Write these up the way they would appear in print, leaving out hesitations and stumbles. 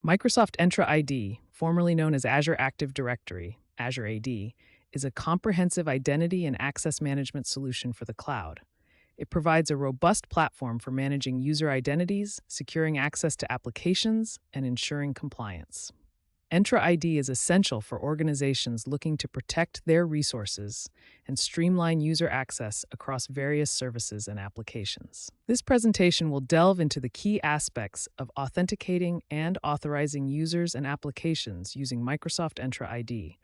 Microsoft Entra ID, formerly known as Azure Active Directory, Azure AD, is a comprehensive identity and access management solution for the cloud. It provides a robust platform for managing user identities, securing access to applications, and ensuring compliance. Entra ID is essential for organizations looking to protect their resources and streamline user access across various services and applications. This presentation will delve into the key aspects of authenticating and authorizing users and applications using Microsoft Entra ID,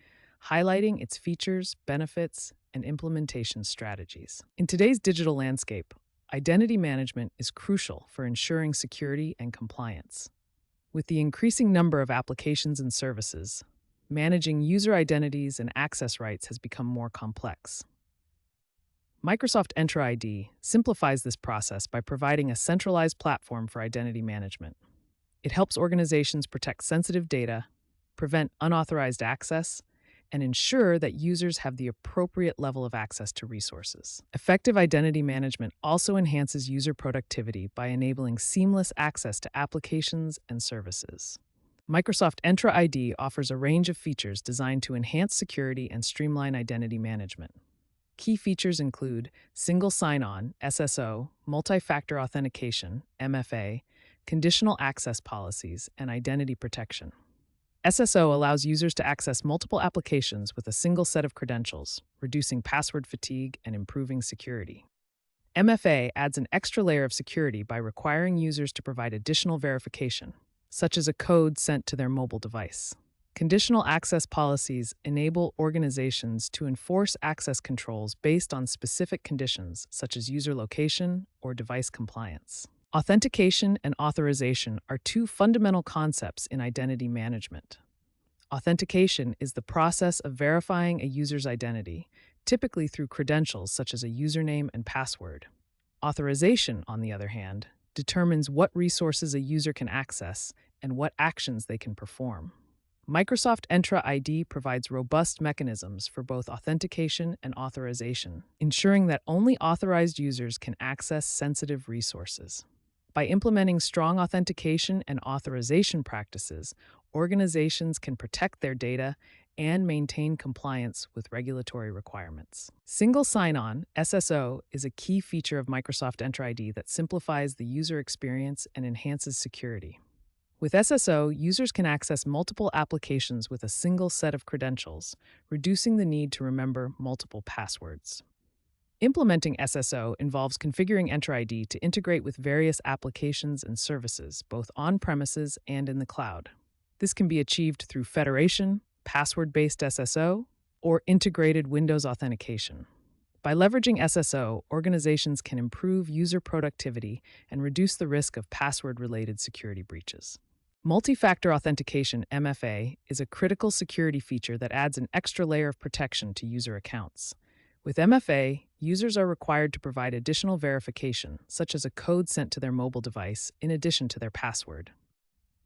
highlighting its features, benefits, and implementation strategies. In today's digital landscape, identity management is crucial for ensuring security and compliance. With the increasing number of applications and services, managing user identities and access rights has become more complex. Microsoft Entra ID simplifies this process by providing a centralized platform for identity management. It helps organizations protect sensitive data, prevent unauthorized access, and ensure that users have the appropriate level of access to resources. Effective identity management also enhances user productivity by enabling seamless access to applications and services. Microsoft Entra ID offers a range of features designed to enhance security and streamline identity management. Key features include single sign-on, SSO, multi-factor authentication, MFA, conditional access policies, and identity protection. SSO allows users to access multiple applications with a single set of credentials, reducing password fatigue and improving security. MFA adds an extra layer of security by requiring users to provide additional verification, such as a code sent to their mobile device. Conditional access policies enable organizations to enforce access controls based on specific conditions, such as user location or device compliance. Authentication and authorization are two fundamental concepts in identity management. Authentication is the process of verifying a user's identity, typically through credentials such as a username and password. Authorization, on the other hand, determines what resources a user can access and what actions they can perform. Microsoft Entra ID provides robust mechanisms for both authentication and authorization, ensuring that only authorized users can access sensitive resources. By implementing strong authentication and authorization practices, organizations can protect their data and maintain compliance with regulatory requirements. Single sign-on, SSO, is a key feature of Microsoft Entra ID that simplifies the user experience and enhances security. With SSO, users can access multiple applications with a single set of credentials, reducing the need to remember multiple passwords. Implementing SSO involves configuring Entra ID to integrate with various applications and services, both on-premises and in the cloud. This can be achieved through federation, password-based SSO, or integrated Windows authentication. By leveraging SSO, organizations can improve user productivity and reduce the risk of password-related security breaches. Multi-factor authentication, MFA, is a critical security feature that adds an extra layer of protection to user accounts. With MFA, users are required to provide additional verification, such as a code sent to their mobile device, in addition to their password.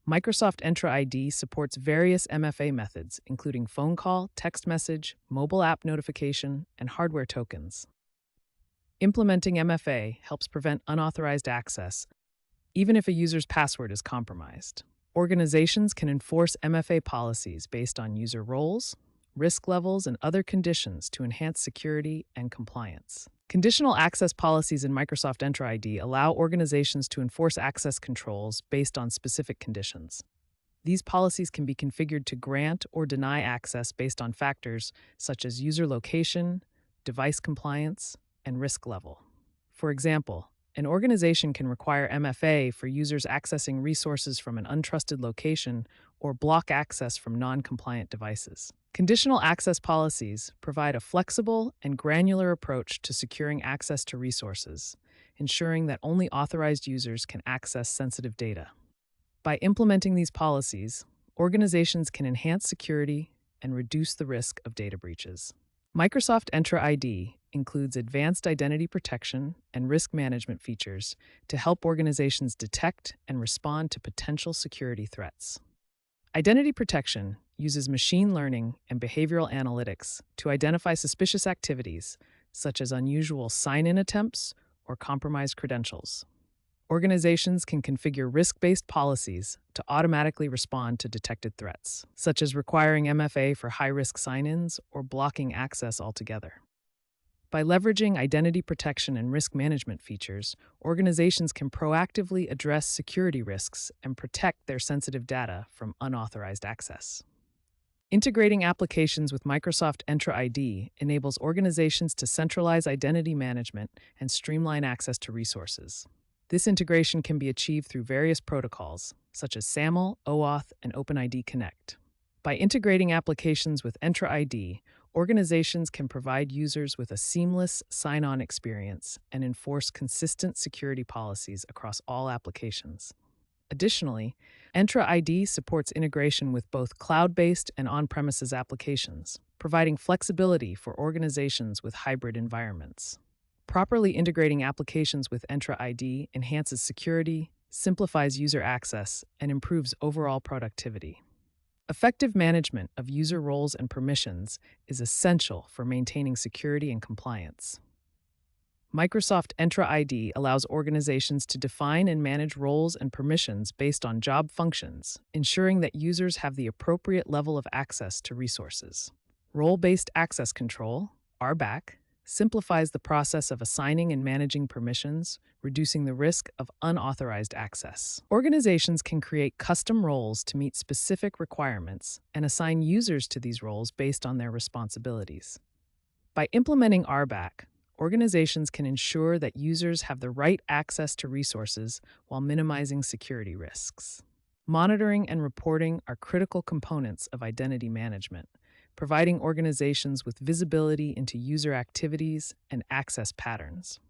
Microsoft Entra ID supports various MFA methods, including phone call, text message, mobile app notification, and hardware tokens. Implementing MFA helps prevent unauthorized access, even if a user's password is compromised. Organizations can enforce MFA policies based on user roles, risk levels, and other conditions to enhance security and compliance. Conditional access policies in Microsoft Entra ID allow organizations to enforce access controls based on specific conditions. These policies can be configured to grant or deny access based on factors such as user location, device compliance, and risk level. For example, an organization can require MFA for users accessing resources from an untrusted location or block access from non-compliant devices. Conditional access policies provide a flexible and granular approach to securing access to resources, ensuring that only authorized users can access sensitive data. By implementing these policies, organizations can enhance security and reduce the risk of data breaches. Microsoft Entra ID includes advanced identity protection and risk management features to help organizations detect and respond to potential security threats. Identity protection uses machine learning and behavioral analytics to identify suspicious activities, such as unusual sign-in attempts or compromised credentials. Organizations can configure risk-based policies to automatically respond to detected threats, such as requiring MFA for high-risk sign-ins or blocking access altogether. By leveraging identity protection and risk management features, organizations can proactively address security risks and protect their sensitive data from unauthorized access. Integrating applications with Microsoft Entra ID enables organizations to centralize identity management and streamline access to resources. This integration can be achieved through various protocols, such as SAML, OAuth, and OpenID Connect. By integrating applications with Entra ID, organizations can provide users with a seamless sign-on experience and enforce consistent security policies across all applications. Additionally, Entra ID supports integration with both cloud-based and on-premises applications, providing flexibility for organizations with hybrid environments. Properly integrating applications with Entra ID enhances security, simplifies user access, and improves overall productivity. Effective management of user roles and permissions is essential for maintaining security and compliance. Microsoft Entra ID allows organizations to define and manage roles and permissions based on job functions, ensuring that users have the appropriate level of access to resources. Role-based access control, RBAC, simplifies the process of assigning and managing permissions, reducing the risk of unauthorized access. Organizations can create custom roles to meet specific requirements and assign users to these roles based on their responsibilities. By implementing RBAC, organizations can ensure that users have the right access to resources while minimizing security risks. Monitoring and reporting are critical components of identity management, providing organizations with visibility into user activities and access patterns.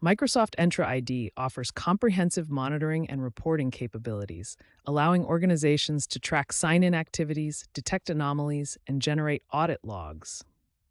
Microsoft Entra ID offers comprehensive monitoring and reporting capabilities, allowing organizations to track sign-in activities, detect anomalies, and generate audit logs.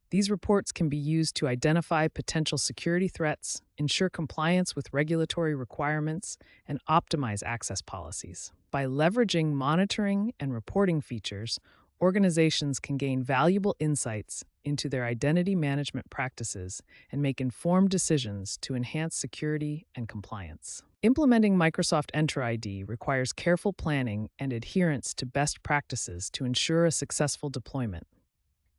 These reports can be used to identify potential security threats, ensure compliance with regulatory requirements, and optimize access policies. By leveraging monitoring and reporting features, organizations can gain valuable insights into their identity management practices and make informed decisions to enhance security and compliance. Implementing Microsoft Entra ID requires careful planning and adherence to best practices to ensure a successful deployment.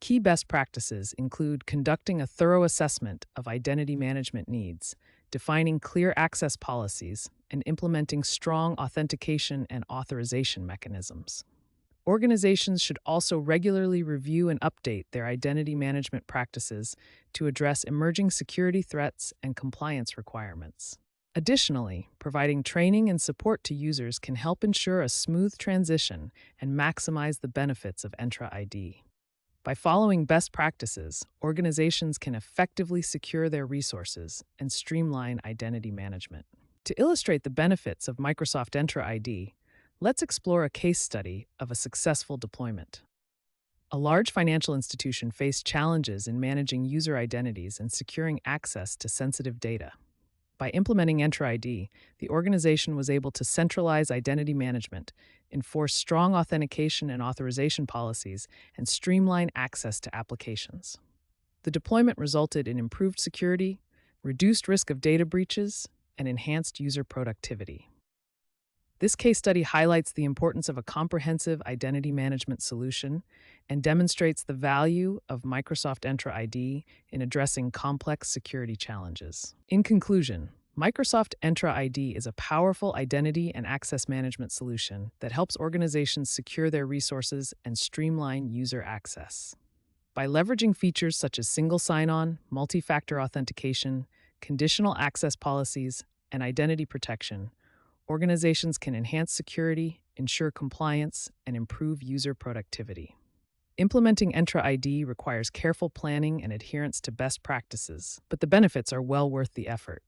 Key best practices include conducting a thorough assessment of identity management needs, defining clear access policies, and implementing strong authentication and authorization mechanisms. Organizations should also regularly review and update their identity management practices to address emerging security threats and compliance requirements. Additionally, providing training and support to users can help ensure a smooth transition and maximize the benefits of Entra ID. By following best practices, organizations can effectively secure their resources and streamline identity management. To illustrate the benefits of Microsoft Entra ID, let's explore a case study of a successful deployment. A large financial institution faced challenges in managing user identities and securing access to sensitive data. By implementing Entra ID, the organization was able to centralize identity management, enforce strong authentication and authorization policies, and streamline access to applications. The deployment resulted in improved security, reduced risk of data breaches, and enhanced user productivity. This case study highlights the importance of a comprehensive identity management solution and demonstrates the value of Microsoft Entra ID in addressing complex security challenges. In conclusion, Microsoft Entra ID is a powerful identity and access management solution that helps organizations secure their resources and streamline user access. By leveraging features such as single sign-on, multi-factor authentication, conditional access policies, and identity protection, organizations can enhance security, ensure compliance, and improve user productivity. Implementing Entra ID requires careful planning and adherence to best practices, but the benefits are well worth the effort.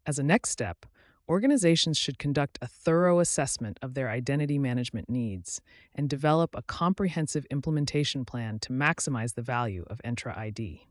As a next step, organizations should conduct a thorough assessment of their identity management needs and develop a comprehensive implementation plan to maximize the value of Entra ID.